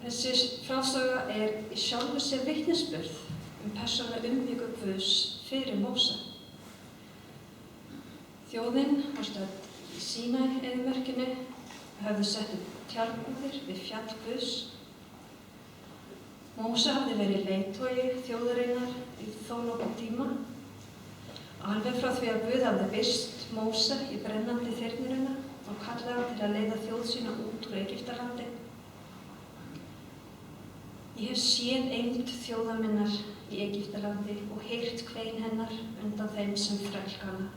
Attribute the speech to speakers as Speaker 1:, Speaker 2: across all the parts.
Speaker 1: Þessi frásaga í sjálfu sér vitnisburð persónulega umhyggju Guðs fyrir Móse. Þjóðin var stödd í Sínaí-eyðimörkinni og höfðu sett upp tjaldbúðir við fjall Guðs. Móse hafði verið leiðtogi þjóðarinnar í þó nokkurn tíma, alveg frá því að Guð hafði birst Móse í brennandi þyrnirina og kallaði hann til að leiða þjóð sína út úr Egyptalandi. Ég hef séð eymd þjóðar minnar í Egyptalandi og heyrt kvein hennar undan þeim sem frelka hana.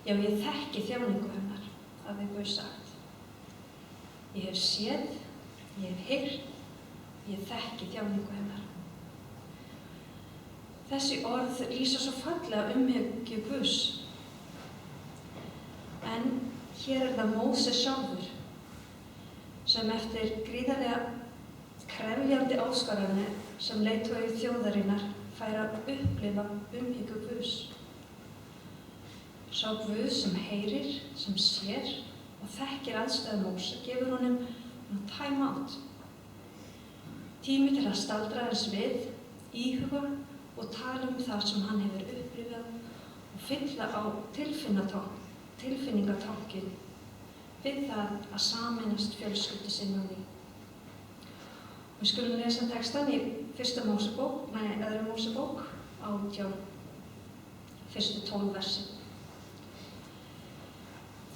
Speaker 1: Já, ég þekki þjáningu hennar, hafði Guð sagt. Ég hef séð, ég hef heyrt, ég þekki þjáningu hennar. Þessi orð lýsa svo fallega umhyggju Guðs. En hér það Móse sjálfur sem eftir gríðarlega krefjandi áskoranir sem leiðtogi þjóðarinnar fær að upplifa umhyggju Guðs. Sá Guð sem heyrir, sem sér og þekkir aðstæður Móse gefur honum time out. Tími til að staldra þess við, íhuga og tala það sem hann hefur upplifað og fylla á tilfinningatankin við það að sameinast fjölskyldu sinni á ný. Við skulum lesa textan í öðru Mósebók 18, fyrstu 12 versin.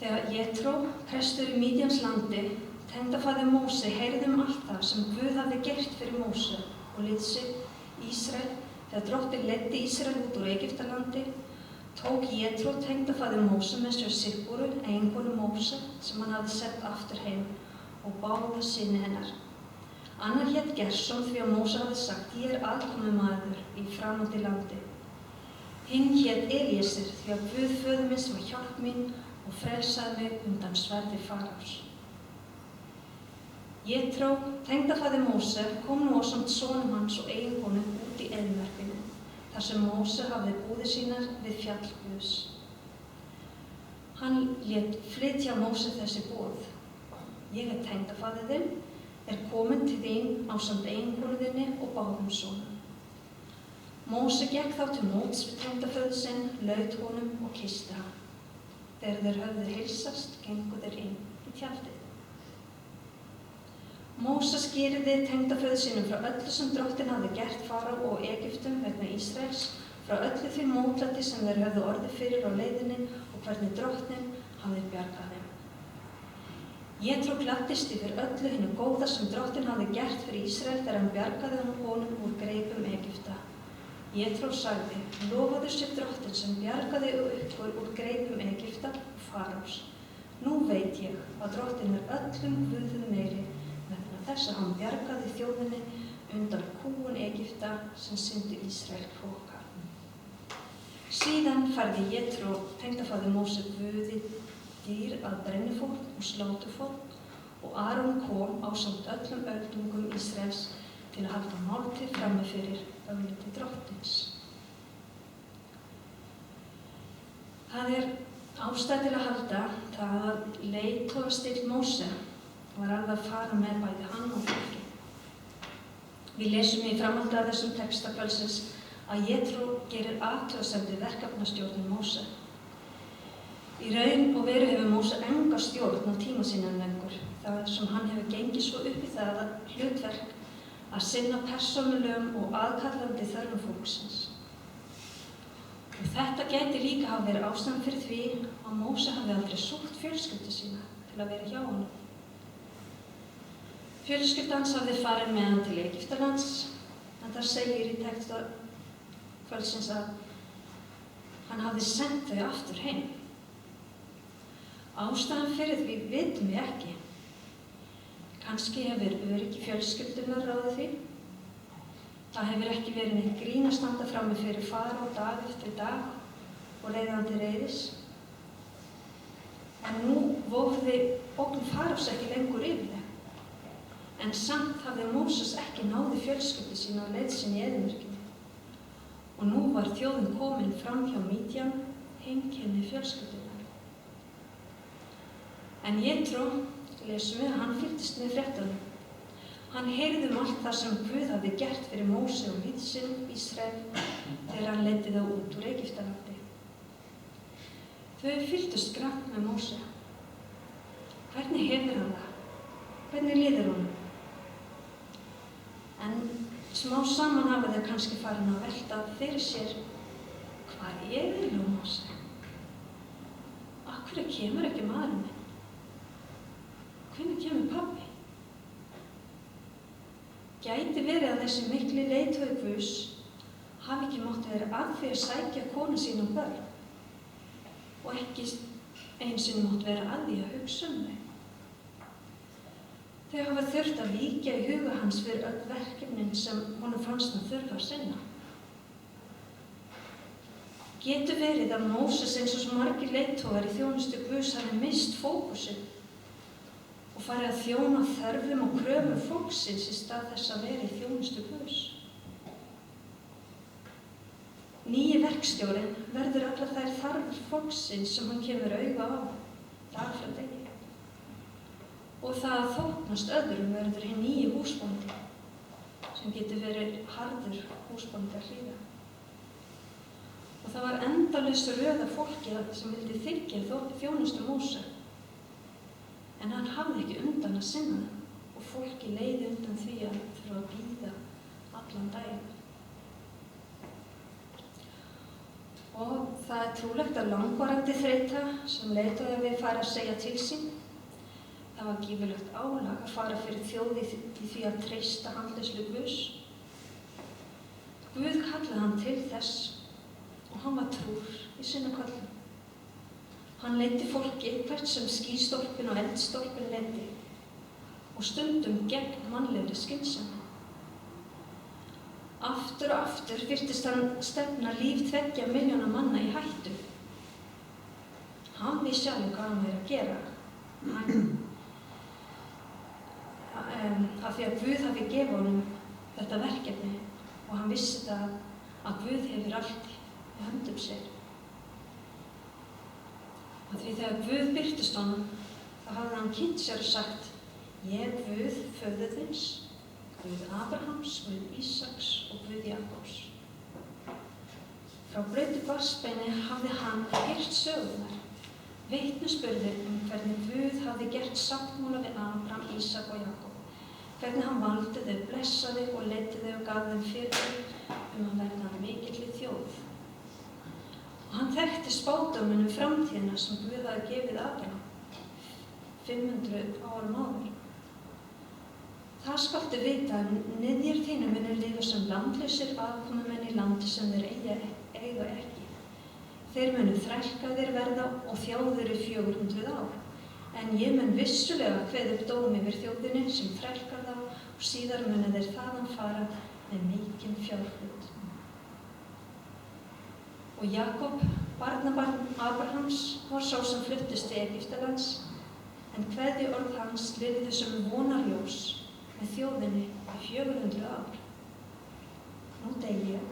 Speaker 1: Þegar Jetró, prestur í Mídjans landi, tengdafaðir Móse heyrði allt það sem Guð hafði gert fyrir Móse og lið sig Ísrael þegar Drottinn leiddi Ísrael út úr Egyptalandi, tók Jetró tengdafaðir Móse með sér Sippúru, eiginkonu Móse, sem hann hafði sent aftur heim og báða syni hennar. Annar hét Gerson því að Móse hafði sagt, ég aðkomumaður í framandi landi. Hinn hét Elíesir því að Guð föður minn var hjálp mín og frelsaði mig undan sverði Faraós. Jetró, tengdafaðir Móse, kom nú ásamt sonum hans og eiginkonu út í eyðimörkinni, þar sem Móse hafði búðir sínar við fjall Guðs. Hann lét flytja Móse þessi boð. Ég tengdafaðir þinn, komin til þín ásamt eiginkonu þinni og báðum sonum. Móse gekk þá til móts við tengdaföður sinn, laut honum og kyssti hann. Þegar þeir höfðu heilsast, gengu þeir inn í tjaldið. Móse skýrði tengdaföður sínum frá öllu sem Drottinn hafði gert Faraó og Egyptum vegna Ísraels, frá öllu því mótlæti sem þeir höfðu orðið fyrir á leiðinni og hvernig Drottinn hafði bjargað þeim. Jetró gladdist yfir öllu hinu góða sem Drottinn hafði gert fyrir Ísrael þegar hann bjargaði honum úr greipum Egypta. Jetró sagði, lofaðu sé Drottinn sem bjargaði ykkur úr greipum Egypta og Faraós. Nú veit ég að Drottinn öllum guðum meiri vegna þess að hann bjargaði þjóðinni undan kúgun Egypta sem syndu Ísrael hroka. Síðan færði Jetró, tengdafaðir Móse, guði dýr að brennifórn og slátufórn og Aron kom ásamt öllum öldungum Ísraels til að halda máltíð frammi fyrir augliti Drottins. Það ástæða til að halda það að leiðtogastíll Móse var alveg að fara með bæði hann og fólki. Við lesum í framhaldi af þessum texta kvöldsins að Jetró gerir athugasemdir verkefnastjórn Móse. Í raun og veru hefur Móse enga stjórn á tíma sínum lengur, þar sem hann hefur gengið svo upp í það hlutverk að sinna persónulegum og aðkallandi þörfum fólksins. Og þetta gæti líka hafa verið ástæðan fyrir því að Móse hafði aldrei sótt fjölskyldu sína til að vera hjá honum. Fjölskylda hans hafði farið með hann til Egyptalands, en það segir í texta kvöldsins að hann hafði sendt þau aftur heim. Ástæðan fyrir því vitum við ekki. Kannski hefur öryggi fjölskyldunar ráðið því. Það hefur ekki verið neitt grín að standa frammi fyrir Faraó dag eftir dag og leiðandi reiðis. En nú vofði ógn Faraós ekki lengur yfir þeim. En samt hafði Móses ekki náði fjölskyldu sína á leið sinni í eyðimörkinni. Og nú var þjóðin komin fram hjá Mídjan, heimkynni fjölskyldunar. En Jetró, lesum við, hann fylgdist með fréttunum. Hann heyrði allt það sem Guð hafði gert fyrir Móse og lýð sinn Ísrael þegar hann leiddi þá út úr Egyptalandi. Þau fylgdust grannt með Móse. Hvernig hefur hann það? Hvernig líður honum? En smá saman hafa þau kannski farin að velta fyrir sér, hvað eiginlega Móse? Af hverju kemur ekki maðurinn minn? Hvenær kemur pabbi? Gæti verið að þessi mikli leiðtogi Guðs hafi ekki mátt vera að því að sækja konu sína og börn og ekki einu sinni mátt vera að því að hugsa þau. Þau hafa þurft að víkja í huga hans fyrir öll verkefnin sem honum fannst hann þurfa að sinna. Getur verið að Móses eins og svo margir leiðtogar í þjónustu Guðs hafi misst fókusinn og farið að þjóna þörfum og kröfum fólksins í stað þess að vera í þjónustu Guðs. Nýji verkstjórinn verður allar þær þarfir fólksins sem hann kemur auga á dag frá degi. Og það að þóknast öðrum verður hinn nýji húsbóndi sem getur verið harður húsbóndi að hlýða. Og það var endalaust röð af fólki sem vildi þiggja þjónustu Móse. En hann hafði ekki undan að sinna og fólki leiði undan því að þurfa að bíða allan daginn. Og það trúlegt að langvarandi þreyta sem leiðtogi við fara að segja til sín. Það var gífurlegt álag að fara fyrir þjóð í því að treysta handleiðslu Guðs. Guð kallaði hann til þess og hann var trúr í sinna kallum. Hann leiddi fólki hvert sem skýstólpin og eldstólpin leiddi og stundum gegn mannlegri skynsemi. Aftur og aftur virtist hann stefna líf 2 milljóna manna í hættu. Hann vissi alveg hvað hann væri að gera. Af því að Guð hafi gefið honum þetta verkefni og hann vissi það að Guð hefur allt í höndum sér. Og því þegar Guð birtist honum, þá hafði hann kynnt sér og sagt: Ég Guð föður þins, Guð Abrahams, Guð Ísaks og Guð Jakobs. Frá blautu barnsbeini hafði hann heyrt sögurnar, vitnisburði hvernig Guð hafði gert sáttmála við Abraham, Ísak og Jakob, hvernig hann valdi þau, blessaði og leiddi þau og gaf þeim fyrir að verða mikilli þjóð. Og hann þekkti spádóminn framtíðina sem Guð hafði gefið Abraham 500 árum áður. Það skaltu vita að niðjar þínum munu lifa sem landlausir afkomumenn í landi sem þeir eiga ekki. Þeir munu þrælkaðir verða og þjáðir í 400 ár. En ég mun vissulega kveða upp dóm yfir þjóðinni sem þrælkar þá og síðar munu þeir þaðan fara með mikinn fjárhlut. Og Jakob, barnabarn Abrahams, var sá sem fluttist til Egyptalands, en kveðjuorð hans lifðu sem vonarljós með þjóðinni í 400 ár. Nú dey ég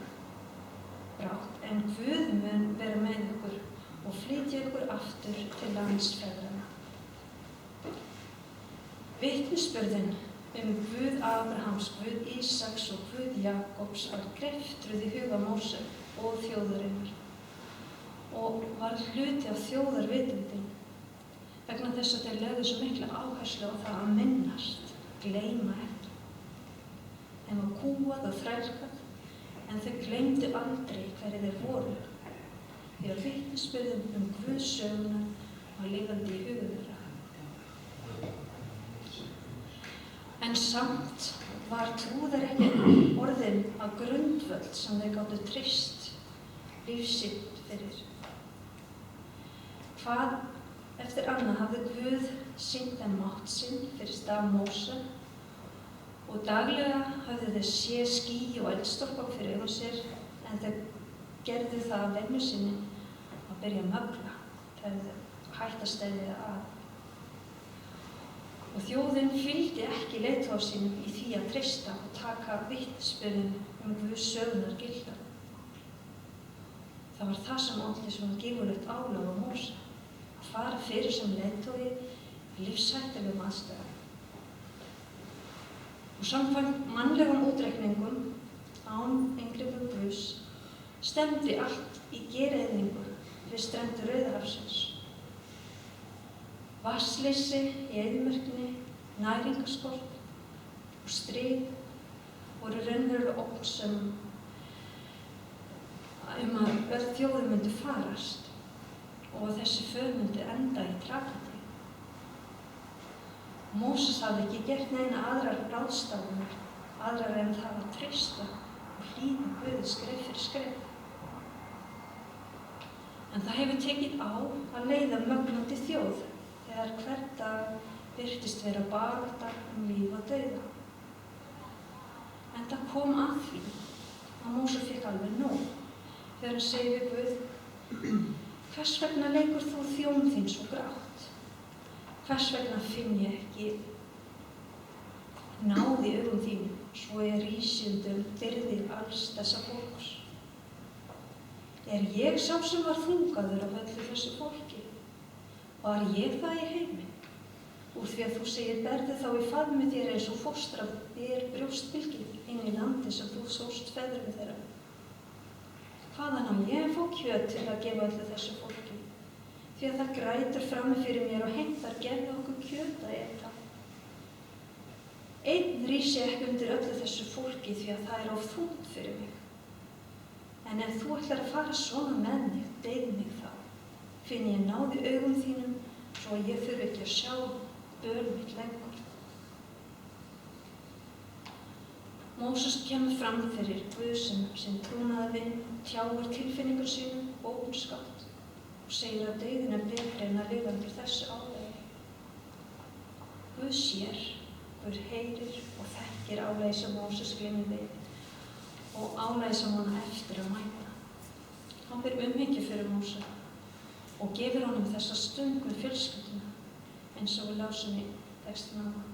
Speaker 1: brátt, en Guð mun vera með ykkur og flytja ykkur aftur til landsfeðranna. Vitnisburðin Guð Abrahams, Guð Ísaks og Guð Jakobs var greftruð í huga Móse og þjóðarinnar og var hluti af þjóðarvitundinni vegna þess að þeir lögðu svo mikla áherslu á það að minnast, gleyma ekki. Þeim var kúgað og þrælkað en þau gleymdu aldrei hverjir þeir voru því að vitnisburðin Guðs söguna var lifandi í huga þeirra. En samt var trúðar ekki orðin að grundvöld sem þeir gátu treyst líf sitt fyrir. Hvað eftir annað hafði Guð sýnt þeim mátt sinn fyrir stað Móse og daglega hafði þeir séð ský og eldstólpa fyrir augum sér en þeir gerðu það af venju sinni að byrja að mögla þegar þeir hætta steðja að. Og þjóðin fylgdi ekki leiðtoga sínum í því að treysta og taka vitnisburðinn Guðs sögunar gilda. Það var það sem olli svona gífurlegt álag á Móse, að fara fyrir sem leiðtogi í lífshættulegum aðstæðum. Og Og samkvæmt mannlegum útreikningum án inngripa Guðs stefndi allt í gereyðingu við strendur Rauðahafsins. Vatnsleysi í eyðimörkinni, næringarskort og stríð voru raunveruleg ógn sem að öll þjóðir myndu farast og að þessi för myndi enda í tragedíu. Móses hafði ekki gert neina aðrar ráðstafanir, aðrar en það að treysta og hlýða Guði skref fyrir skref. En það hefur tekið á að leiða mögnandi þjóð þegar hver dag virtist vera barátta líf og dauða. En það kom að því að Móses fékk alveg nóg þegar hann segir við Guð: hvers vegna leikur þú þjón þín svo grátt? Hvers vegna finn ég ekki náð í augum þínum svo ég rísi undir byrði alls þessa fólks? Er ég sá sem var þungaður af öllu þessu fólki? Var ég það í heiminn? Úr því að þú segir berðu þá í faðmi þér eins og fóstra þér brjóstbylgið inn í landi sem þú sóst feðrum þeirra. Hvaðan á ég að fá kjöt til að gefa öllu þessu fólki? Því að það grætur frammi fyrir mér og heimtar gefðu okkur kjöt að eta. Einn rísi ekki undir öllu þessu fólki því að það er of þungt fyrir mig. En ef þú ætlar að fara svona með mig, deyð mig þá, finn ég náð í augum þínum svo að ég þurfi ekki að sjá böl mitt lengur. Móses kemur fram fyrir Guð sem trúnaðarvin, tjáir tilfinningur sínum óunskátt og segir að dauðinn er betri en að lifa undir þessu álagi. Guð sér, Guð heyrir og þekkir álagi sem Móses glímir við og álagi sem hann á eftir að mæta. Hann ber umhyggju fyrir Móse og gefur honum þessa stund með fjölskylduna eins og við lásum í textinn áðan.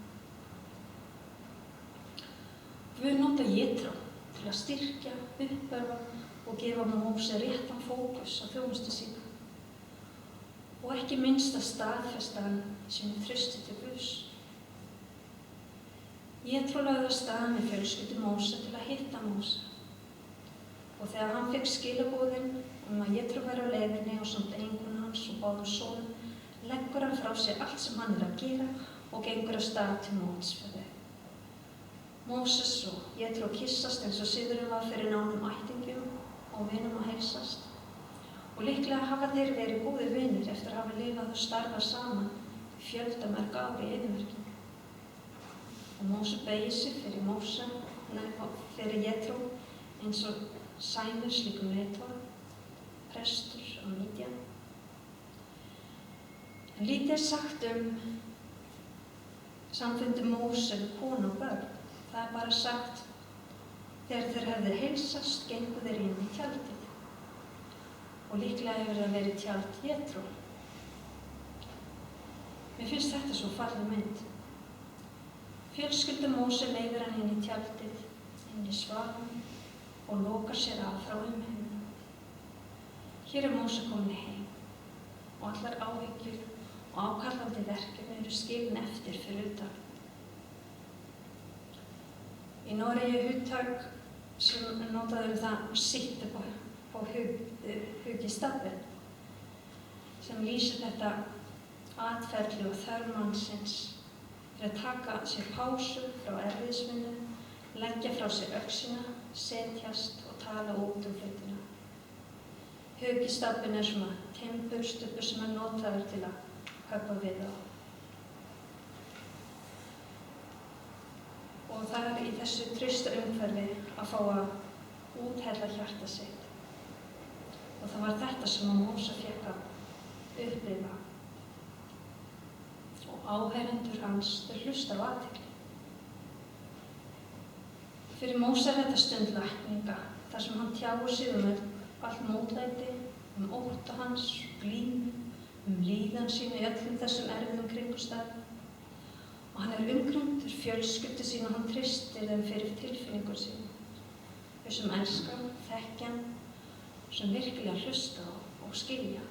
Speaker 1: Guð nota Jétró til að styrkja, uppörva og gefa Móse réttan fókus á þjónustu sína og ekki minnst að staðfesta hann sem trausti til Guðs. Jétró lagði af stað með fjölskyldu Móse til að hitta Móse og þegar hann fékk skilaboðin að Jétró væri á leiðinni ásamt eiginkonu hans og báðum sonum, leggur hann frá sér allt sem hann er að gera og gengur af stað til móts við þau. Móses og Jétró kyssast eins og siðurinn var fyrir nánum ættingjum og vinum að heilsast. Og líklega hafa þeir verið góðir vinir eftir að hafa lifað og starfað saman í fjöldamörg ár í eyðimörkinni. Og Móse beygir sig fyrir Jétró eins og sæmur slíkum leiðtoga, prestur á Mídjan. En lítið er sagt samfundi Móse við konu og börn. Það er bara sagt þegar þeir hefðu heilsast gengu þeir inn í tjaldið. Og líklega hefur það verið tjald Jétró. Mér finnst þetta svo falleg mynd. Fjölskylda Móse leiðir hann inn í tjaldið, inn í svalann og lokar sér af frá umheiminum. Hér er Móse kominn heim og allar áhyggjur og ákallandi verkefni eru skilin eftir fyrir utan. Í Noregi er hugtak sem notaður það að sitta på hugistabben sem lýsir þetta atferli og þörf mannsins fyrir að taka sér pásu frá erfiðisvinnu, leggja frá sér öxina, setjast og tala út hlutina. Hugistabbin er svona timburstubur sem er notaður til að höggva við á. Og það er í þessu trausta umhverfi að fá að úthella hjarta sitt. Og það var þetta sem Móse fékk að upplifa. Og áheyrendur hans hlusta á athygli. Fyrir Móse er þetta stund lækninga, þar sem hann tjáir sig allt mótlæti, ótta hans, glímu, líðan sína í öllum þessum erfiðum kringumstæðum. Og hann er umkringdur fjölskyldu sína og hann treystir þeim fyrir tilfinningur sína. Þau sem elska hann, þekkja hann, sem virkilega hlusta og skilja.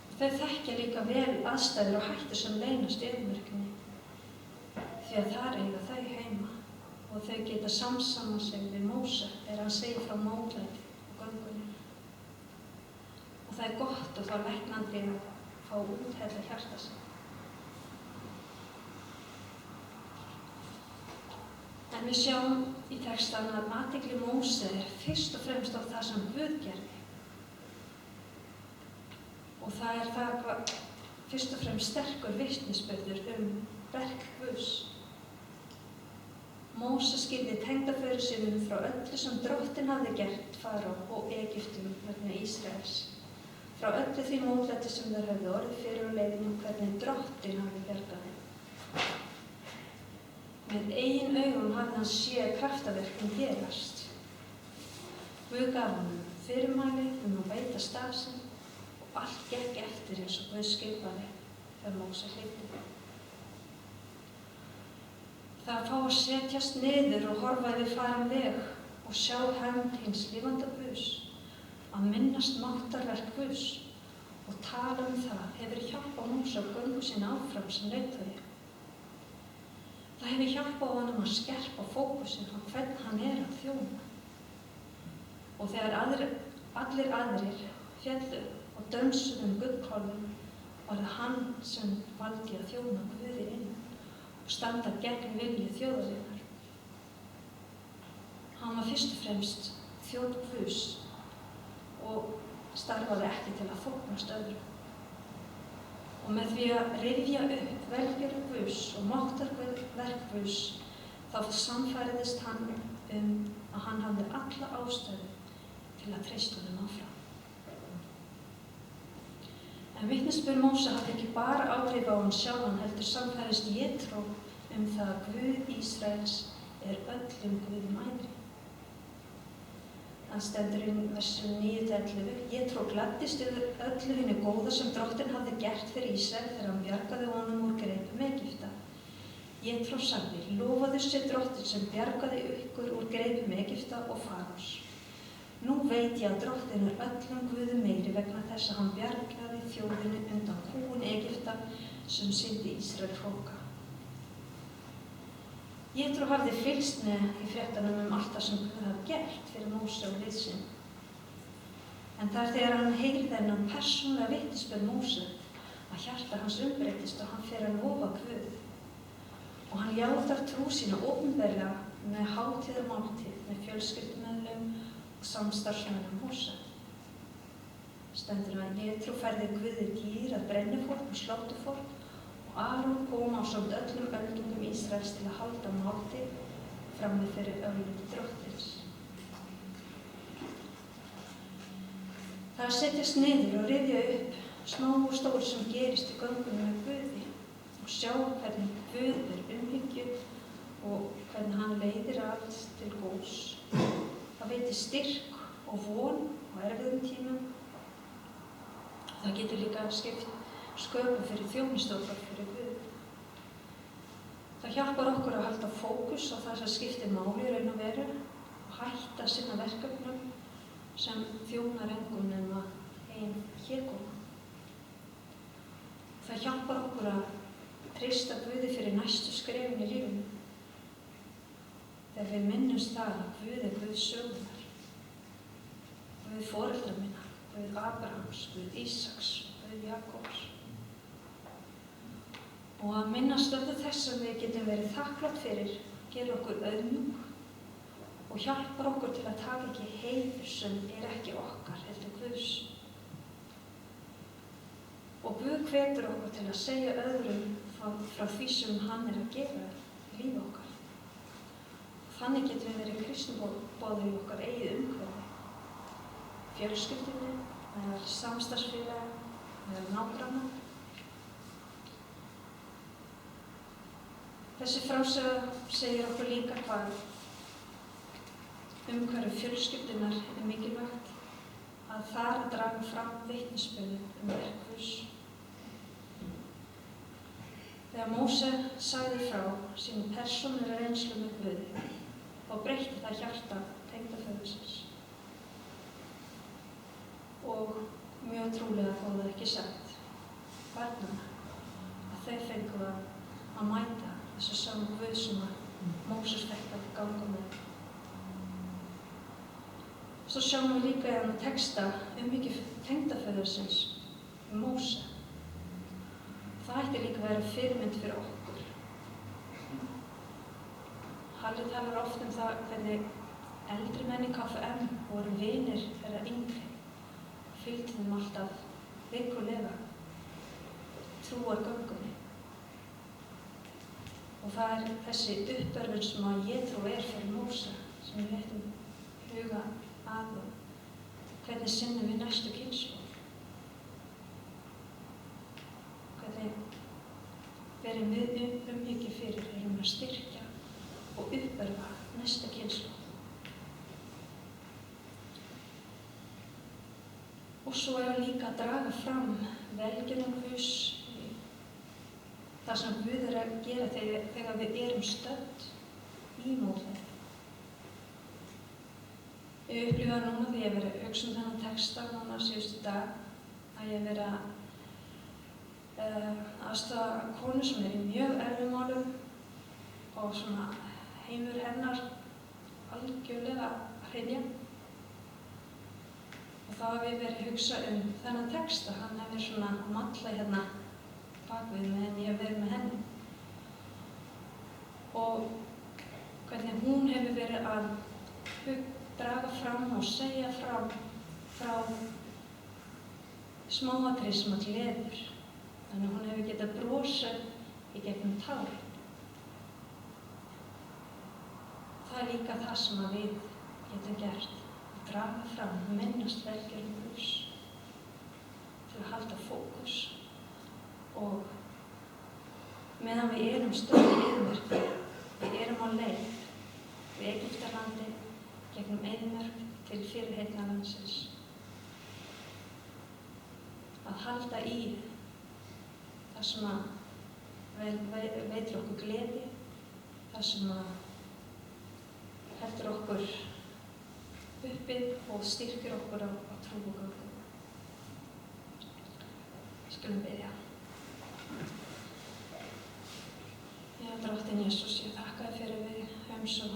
Speaker 1: Og þau þekkja líka vel aðstæður og hættur sem leynast í eyðimörkinni, því að þar eiga þau heima. og þau geta samsama sig við Móse þegar hann segir frá mótlæti og göngunni. Og það gott og það læknandi að fá úthella hjarta sig. En við sjáum í textanum að athygli Móse fyrst og fremst á það sem Guð gerði. Og það það fyrst og fremst sterkur vitnisburður verk Guðs. Móse skýrði tengdaföður sínum frá öllu sem Drottinn hafði gert Faró og Egyptum vegna Ísraels. Frá öllu því mótlæti sem þeir höfðu orðið fyrir á leiðinni hvernig Drottinn hafði bjargað þeim. Með eigin augum hafði hann séð kraftaverkin gerast. Guð gaf honum fyrirmæli að beita staf sinn og allt gekk eftir eins og Guð skipaði þegar Móse hlyti. Það að fá að setjast niður og horfa yfir farinn veg og sjá hefnd hins lifanda Guðs, að minnast máttarverk Guðs og tala það hefur hjálpað Móse á göngu sinni áfram sem leiðtogi. Það hefur hjálpað honum að skerpa fókusinn á hvern hann að þjóna. Og þegar allir aðrir féllu og dönsuðu gullkálfinn, var það hann sem valdi að þjóna Guði inn og standa gegn vilja þjóðarinnar. Hann var fyrst og fremst þjónn Guðs og starfaði ekki til að þóknast öðrum. Og með því að rifja upp velgjörð Guðs og máttarverk Guðs, þá sannfærðist hann að hann hafði alla ástæðu til að treysta honum áfram. En vitnisburður Móse hafði ekki bara áhrif á hann sjálfan, heldur sannfærðist Jétró það að Guð Ísraels öllum Guðum æðri. Það stendur í versum 9-11. Jétró gladdist yfir öllu hinu góða sem Drottinn hafði gert fyrir Ísrael þegar hann bjargaði honum úr greipum Egypta. Jétró sagði: Lofaðu sé Drottinn sem bjargaði ykkur úr greipum Egypta og Faros. Nú veit ég að Drottinn öllum Guðum meiri vegna þess að hann bjargaði þjóðinni undan kúgun Egypta sem sýndi Ísrael hróka. Jétró hafði fylgst með í fréttunum allt það sem Guð hafði gert fyrir Móse og lið sinn. En það þegar hann heyrði þennan persónulega vitnisburð Móse að hjarta hans umbreytist og hann fer að lofa Guð. Og hann játar trú sína opinberlega með hátíðarmáltíð með fjölskyldumeðlimum og samstarfsmönnum Móse. Stendur að Jétró færði Guði dýr að brennifólk og slátufólk og Aron kom ásamt öllum öldungum Ísraels til að halda máltíð frammi fyrir augliti Drottins. Það að setjast niður og rifja upp smá og stór sem gerist í göngunum með Guði og sjá hvernig Guð umhyggju og hvernig hann leiðir allt til góðs. Það veitir styrk og von á erfiðum tímum. Það getur líka skipt sköpum fyrir þjónustu okkar fyrir Guð. Það hjálpar okkur að halda fókus á það sem skiptir máli í raun og veru og hætta sinna verkefnum sem þjónar engum nema ein hégóma. Það hjálpar okkur að treysta Guði fyrir næstu skrefin í lífinu. Þegar við minnumst það að Guð Guð sögunar, Guð foreldra minna, Guð Abrahams, Guð Ísaks, Guð Jakobs. Og að minnast öllu þess að við getum verið þakklátt fyrir, gerir okkur auðmjúk og hjálpar okkur til að taka ekki heiður sem ekki okkar, heldur Guðs. Og Guð hvetur okkur til að segja öðrum frá því sem hann að gera í lífi okkar. Þannig getum við verið kristniboðar í okkar eigið umhverfi, fjölskyldunni, meðal samstarfsfélaga, meðal nágranna. Þessi frásaga segir okkur líka hvað umhverfi fjölskyldunar mikilvægt, að þar að draga fram vitnisburð verk Guðs. Þegar Móse sagði frá sínu persónulega reynslu með Guði, þá breytti það hjarta tengdaföðursins. Og mjög trúlega þó það ekki sagt barnanna að þau fengu að mæta þessu sama Guð sem að Móses fekk að Svo sjáum við líka hérna texta umhyggju tengdaföðursins, Móse. Það ætti líka að vera fyrirmynd fyrir okkur. Halli talar oft það hvernig eldri menn í KFM voru vinir þeirra yngri, fylgdi þeim alltaf vikulega trúargöngunni. Og það er þessi uppörfun sem að ég trú fyrir Móse, sem við ættum huga að og hvernig sinnum við næstu kynslóð. Hvernig berum við umhyggju fyrir að styrkja og uppörfa næsta kynslóð. Og svo líka að draga fram velgjörðan Guðs, það sem Guð að gera þegar við erum stödd í móðir. Ég upplifa núna þegar ég verið að hugsa þennan texta núna síðustu dag að ég verið að aðstoða konu sem í mjög erfiðum málum og svona heimur hennar algjörlega að hrynja. Og þá hef ég verið að hugsa þennan texta, hann hefur svona malla hérna bakvið meðan ég hef verið með henni. Og hvernig hún hefur verið að draga fram og segja frá smáatriði sem að gleður. Þannig að hún hefur getað brosað í gegnum tárin. Það er líka það sem að við getum gert. Að draga fram, minnast velgjörðan Guðs til að halda fókus. Og meðan við erum stödd í eyðimörk, við erum á leið við Egyptalandi gegnum eyðimörk til fyrirheitna landsins. Að halda í það sem að veitir okkur gleði, það sem að heldur okkur uppi og styrkir okkur á trúargöngu. Skulum biðja. Já, Drottinn Jesús, ég þakka þér fyrir við svo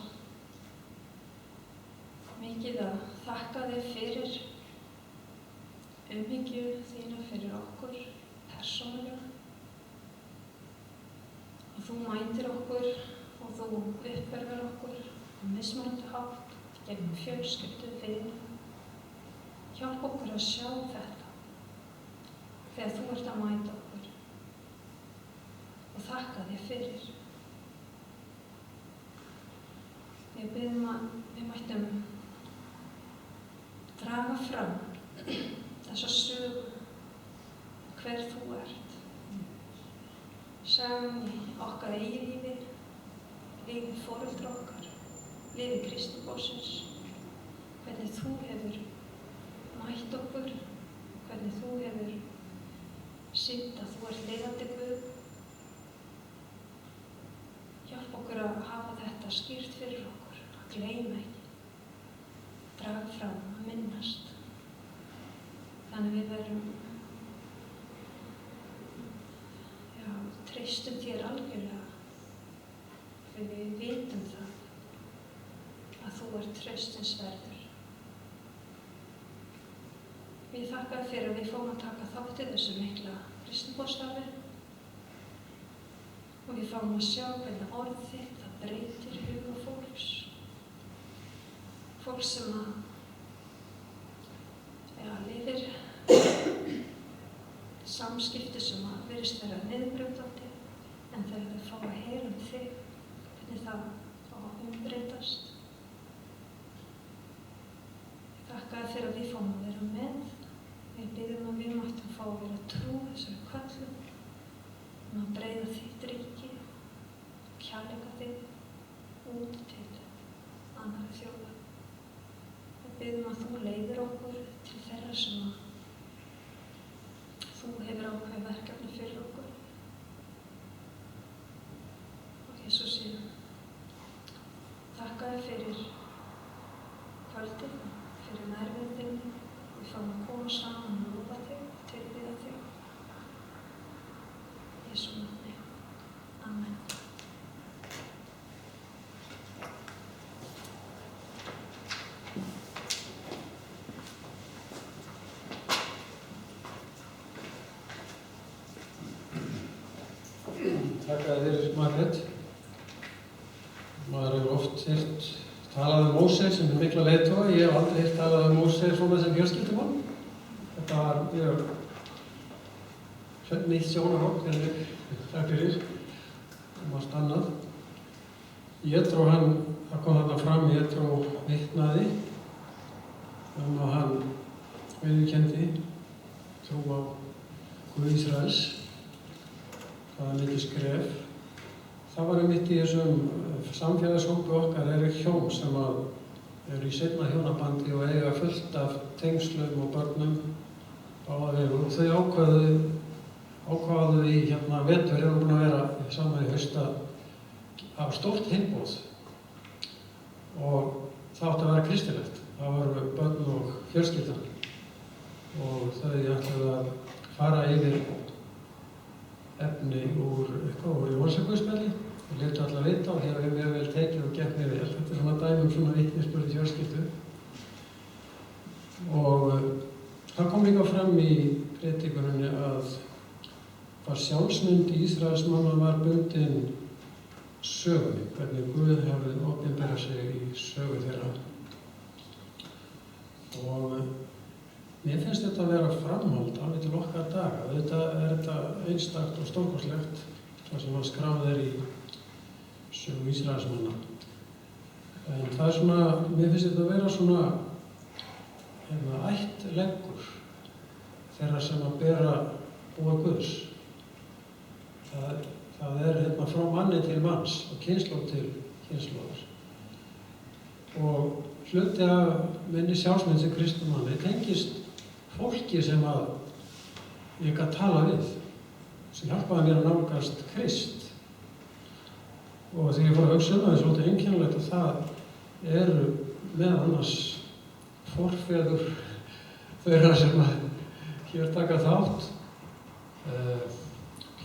Speaker 1: mikið að þakka þér fyrir umhyggju þína fyrir okkur persónulega. Og þú mætir okkur og þú uppörvar okkur á mismunandi hátt gegnum fjölskyldu, vini. Hjálp okkur að sjá þetta þegar þú ert að mæta okkur og þakka þér fyrir. Ég bið að við mættum draga fram þessa sögu hver þú ert. Sagan í okkar eigin lífi, lífi foreldra okkar, lífi Kristniboðsins, hvernig þú hefur mætt okkur, hvernig þú hefur sýnt að þú ert lifandi Guð. Hjálp okkur að hafa þetta skýrt fyrir okkur, að gleyma ekki, draga fram, að minnast. Þannig við verum, treystum þér algjörlega, fyrir við vitum það að þú ert traustins verður. Við þakka þér fyrir að við fáum að taka þátt í þessu mikla Kristniboðsstarfi og við fáum að sjá hvernig orð þitt það breytir huga fólks. Fólk sem að lifir samskipti sem að virðist vera niðurbrjótandi, en þegar þau fá að heyra þig, hvernig það fá að umbreytast. Ég þakka þér fyrir að við fáum að vera með. Við biðjum að við mættum fá að vera trú þessari köllun, að breiða þitt ríki, kærleika þig út til annarra þjóða. Við biðjum að þú leiðir okkur til þeirra sem að þú hefur ákveðið verkefni fyrir okkur. Og Jesús, ég þakka þér fyrir kvöldið, fyrir nærveru þinni. Við fáum að koma saman og lofa þig og tilbiðja þig. Í Jesú nafni. Amen.
Speaker 2: fyrir Margrét. Maður hefur oft heyrt talað Móse sem mikla leiðtoga. Ég hef aldrei heyrt talað Móse svona sem fjölskyldumann. Þetta var mjög nýtt sjónarhorn fyrir mig. Takk fyrir. Margt annað. Jétró það kom þarna fram, Jétró vitnaði að hann viðurkenndi trú á Guð Ísraels. Það var mikið skref. Það var mitt í þessum samfélagshópi okkar hjón sem eru í seinna hjónabandi og eiga fullt af tengslum og börnum báða vegu. Og þau ákváðu í vetur, erum búin að vera saman í haust að hafa stórt heimboð. Og það átti að vera kristilegt. Það voru börn og fjölskyldan. Og þau ætluðu að fara yfir efni úr Jóhannesdóttir og létu alla vita og hér mjög vel tekið og gekk mjög vel. Þetta svona dæmi svona vitnisburð fjölskyldu. Og það kom líka fram í predikuninni að sjálfsmynd Ísraelsmanna var bundin sögunni, hvernig Guð hefði opinberað sig í sögu þeirra. Og mér finnst þetta að vera framhald alveg til okkar daga. Þetta einstakt og stórkostlegt, það sem var skráð í sögu Ísraelsmanna. En það svona, mér finnst þetta að vera svona ættleggur þeirra sem að bera búa Guðs. Það frá manni til manns og kynslóð til kynslóðar. Og hluti af minni sjálfsmynd sem kristnimanni tengist fólki sem að ég gat tala við, sem hjálpaði mér að nálgast Krist. Og þegar ég fór að hugsa það er svolítið einkennilegt að það eru meðal annars forfeður þeirra sem að hér taka þátt.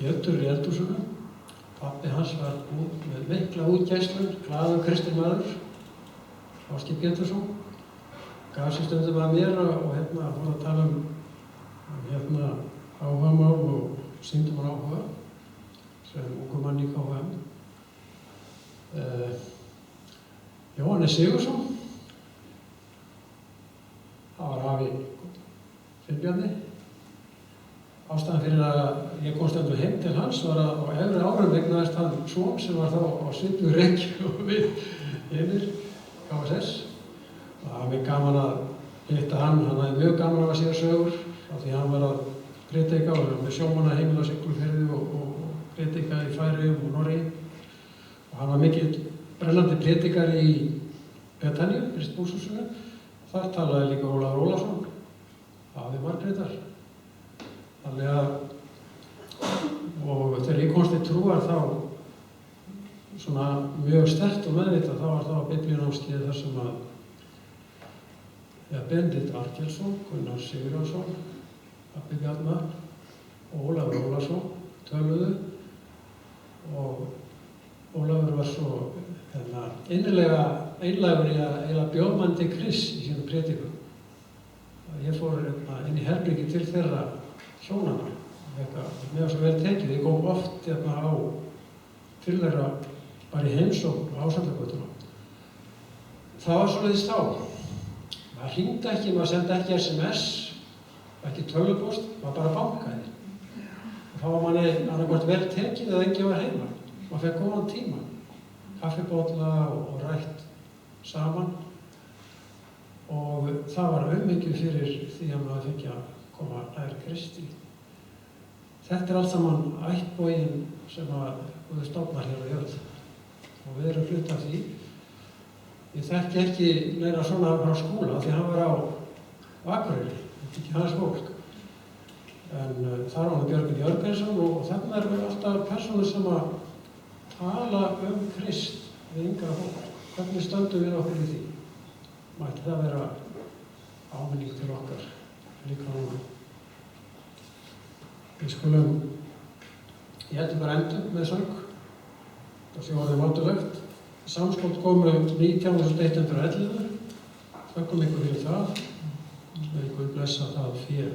Speaker 2: Pétur í eldhúsinu, pabbi hans var með mikla útgæslun, glaður Kristniboðsmaður, Áski Pétursson, gaf sér stundum að mér og fór að tala áhugamál og sýndi mér áhuga sem ungur mann í KFM. Jóhannesdóttir, það var afi Finnbjarni. Ástæðan fyrir að ég kom stundum heim til hans var að á efri árum eignaðist hann son sem var þá á svipuðu rekkju og við hinir KSS. Það var mjög gaman að hitta hann hafði mjög gaman af að sér sögur af því hann var að predika og var með sjómannaheimili á Siglufirði og predika í Færeyjum og Noregi. Og hann var mikill brennandi predikari í Betaníu, Kristniboðssalnum. Þar talaði líka Ólafur Ólafsson, afi Margrétar. Þannig að, og þegar ég komst til trúar þá svona mjög sterkt og meðvitað, þá var það biblíunámskeið þar sem að Benedikt Arkelsson, Gunnar Sigurjónsson, pabbi Bjarna og Ólafur Ólafsson töluðu og Ólafur var svo einlægur í að bjóða mann til Krists í sínum predikum. Ég fór inn í herbyggi til þeirra hjónana, mér var svo vel tekið. Ég kom oft á til þeirra bara í heimsókn á Ásandagötuna. Það var svoleiðis þá. Maður hringdi ekki, maður sendi ekki SMS, ekki tölvupóst, maður bara bankaði. Og þá var manni annarkvort vel tekið eða enginn var heima. Maður fekk góðan tíma, kaffibolla og rætt saman. Og það var auðmikið fyrir því að maður fengi að koma nær Kristi. Þetta allt saman ættboginn sem að Guð stofnar hér á jörð. Og við erum hluti af því. Ég þekki ekki neina svona frá skóla því hann var á Akureyri, þetta ekki hans fólk. En þar var hann Björgvin Jörgensson og þarna erum við alltaf persónur sem að tala Krist við yngra fólk. Hvernig stöndum við okkur í því? Mætti það vera áminning til okkar líka núna. Við skulum, ég heldur bara endum með söng. Það sé orðið mátulegt. Samskot komu 1911. Þökkum ykkur fyrir það. Með ykkur blessa það fyrir.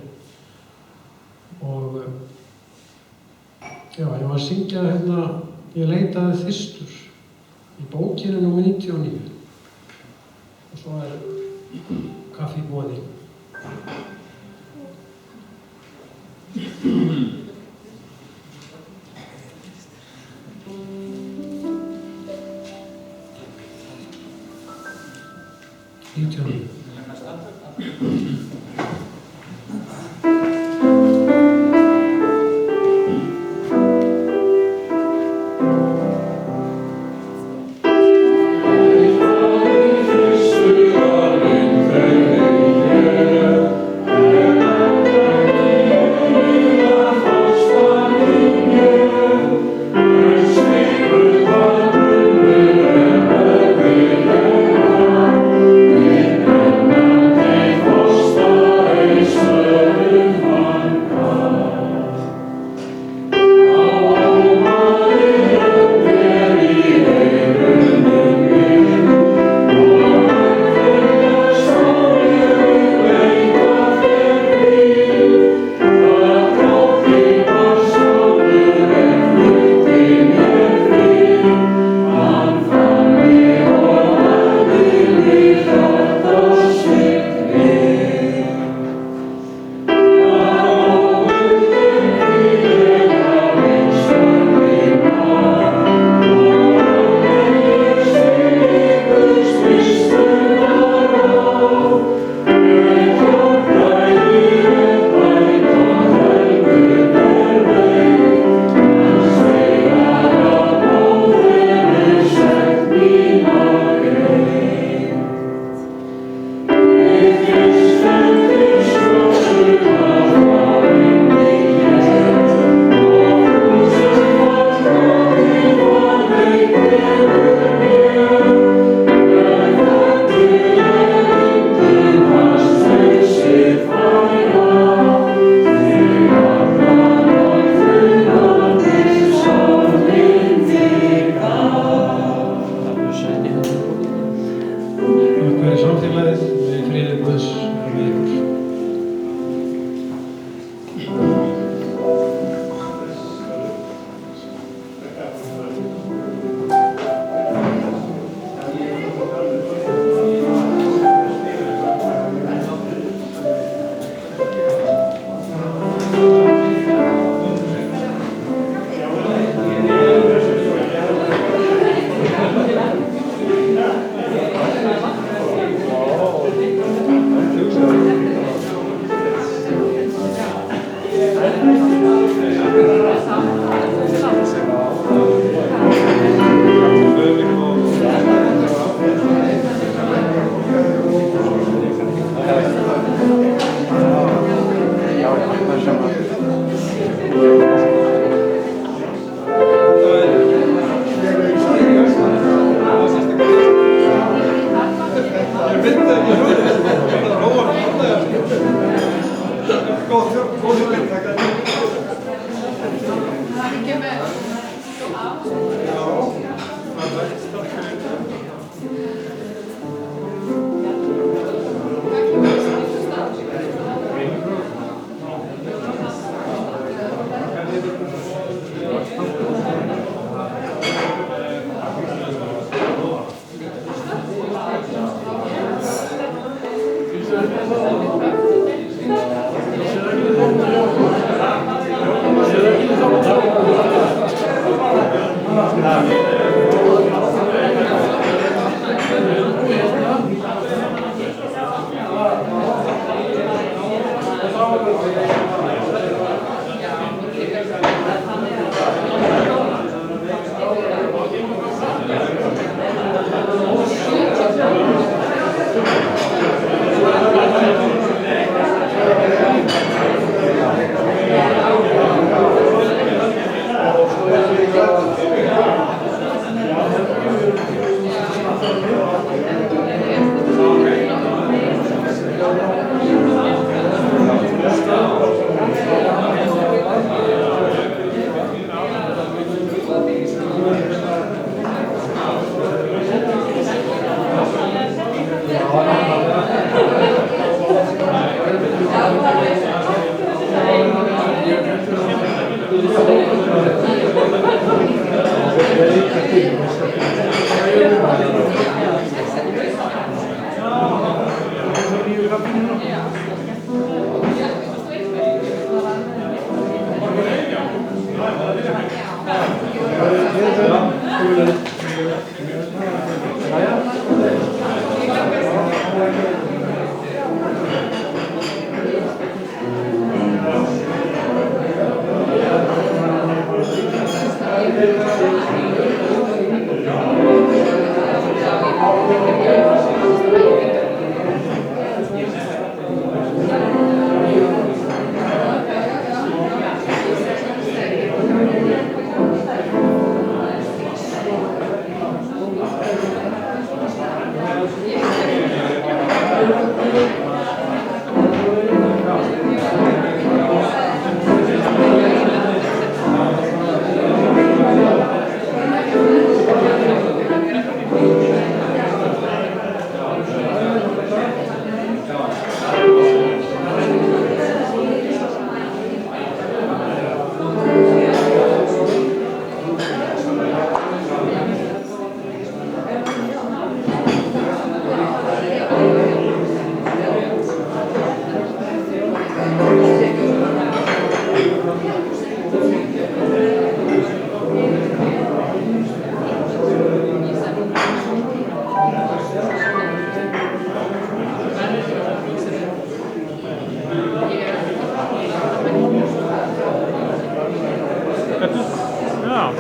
Speaker 2: Og já, ég var að syngja Ég leitaði þyrstur í bókinu númer 99 og svo kaffi í boði.
Speaker 3: Stop.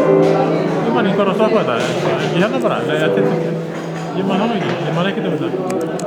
Speaker 3: Ég man ekki hvað að stoppa þetta, ekki hérna bara, nei, ég man hann ekki, ég man ekkert þetta.